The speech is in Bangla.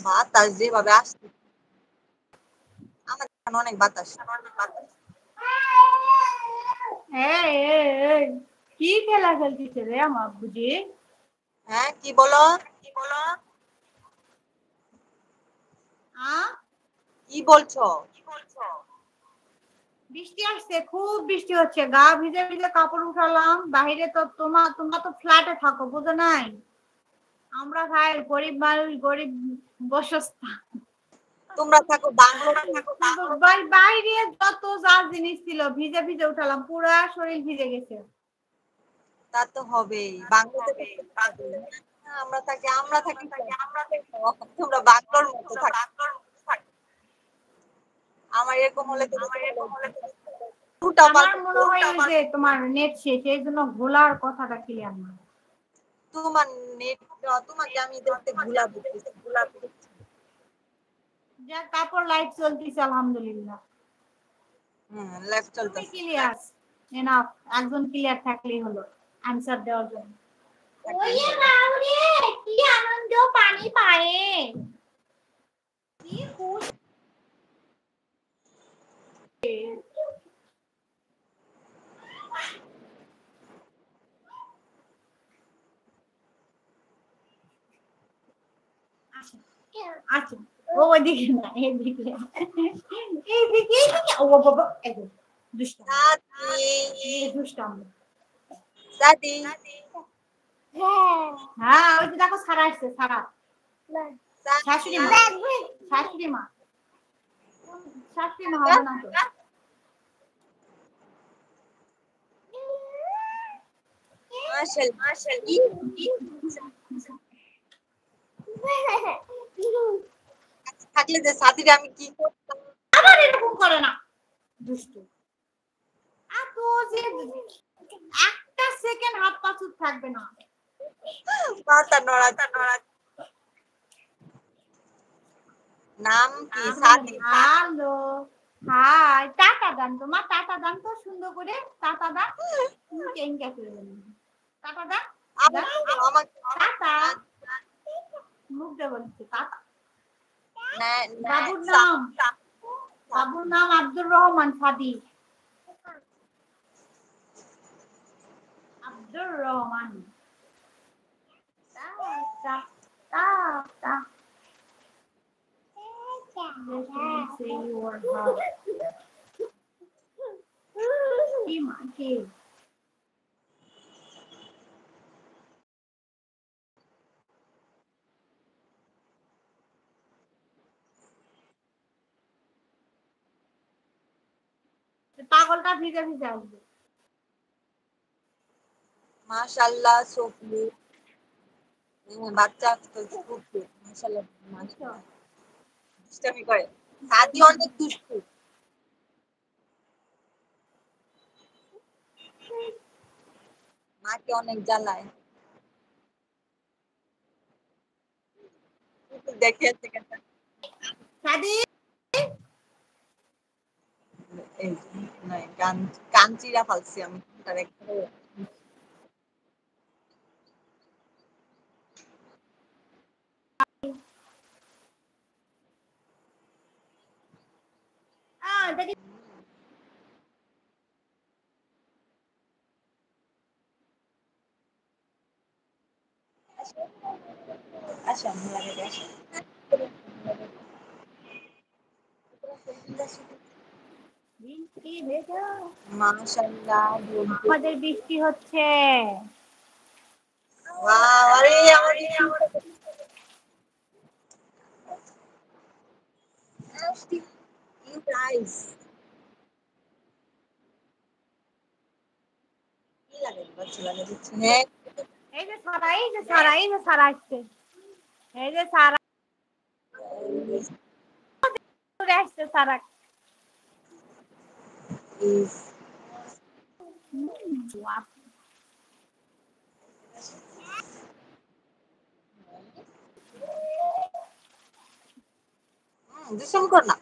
বাতাস যেভাবে আসছে আমার অনেক বাতাস। কি খেলা খেলতেছে রে আমার বুঝি? হ্যাঁ কি বলো? কি বলছো? বৃষ্টি আসছে, খুব বৃষ্টি হচ্ছে, গা ভিজে ভিজে কাপড় উঠালাম বাহিরে। তো তোমরা তো ফ্ল্যাটে থাকো, বুঝো নাই? আমরা ভাই গরিব মানুষ, গরিব বসস্তা। তোমরা থাকো বাংলোতে। বাইরে যত যা জিনিস ছিল ভিজে ভিজে উঠালাম, পুরা শরীর ভিজে গেছে। তা তো হবেই, বাংলোতে আমরা থাকি তোমরা বাংলোর মতো থাকো। আমার এরকম হলে তো আমার মনে হয় যে তোমার নেট শেষ, এই জন্য ভোলার কথাটা ক্লিয়ার না। তোমার নেট, তোমাকে আমি দেখতে ভুলা দিচ্ছি। যা কাপড় লাইট চলতেছে আলহামদুলিল্লাহ। লাইভ চলতেছে। ক্লিয়ার এনাফ, একজন ক্লিয়ার থাকলেই হলো আনসার দেওয়ার জন্য। ওয়ে বাউরে, কি আনন্দ পানি পায়ে, কি খুশি। আচ্ছা ওইদিকে না, এইদিকে ও বাবা, দুষ্টাম। দাদি হ্যাঁ ওই যে দেখো সারা আসছে, সারা শাশুড়ি মা হবে না তো। থাকলে যে সাথীরে আমি কি করতাম। আবার এরকম করে না, দুষ্টু। আর তো যে একটা সেকেন্ড হাত পা চুপ থাকবে না। মাথা নড়া। নাম কি? সাথী। হ্যালো, হাই, টাটা দান তো মা, টাটা দান তো সুন্দর করে, টাটা দান। কেঙ্কা করে টাটা দান, টাটা মুখ দিয়ে বলছে টাটা। বাবুর নাম আব্দুর রহমান সাদি। আব্দুর রহমান। পাগলটা ভিজে ভিজে আসবে। মাশাআল্লাহ সোফি, বাচ্চা তো খুব মাশাআল্লাহ দুষ্টামি করে। সাদি অনেক দুষ্টু। মাকে অনেক জ্বালায়। দেখে সাদি কান চিরা ফালছি আমি। দেখি আচ্ছা মাশাআল্লাহ আমাদের বৃষ্টি হচ্ছে। ওয়াও, আরে আমার you guys কি লাগে বাচ্চা দিচ্ছে। হ্যাঁ এই যে সারা আসছে, এই যে সারা আসছে, সারা দুষ্টুমি কর না।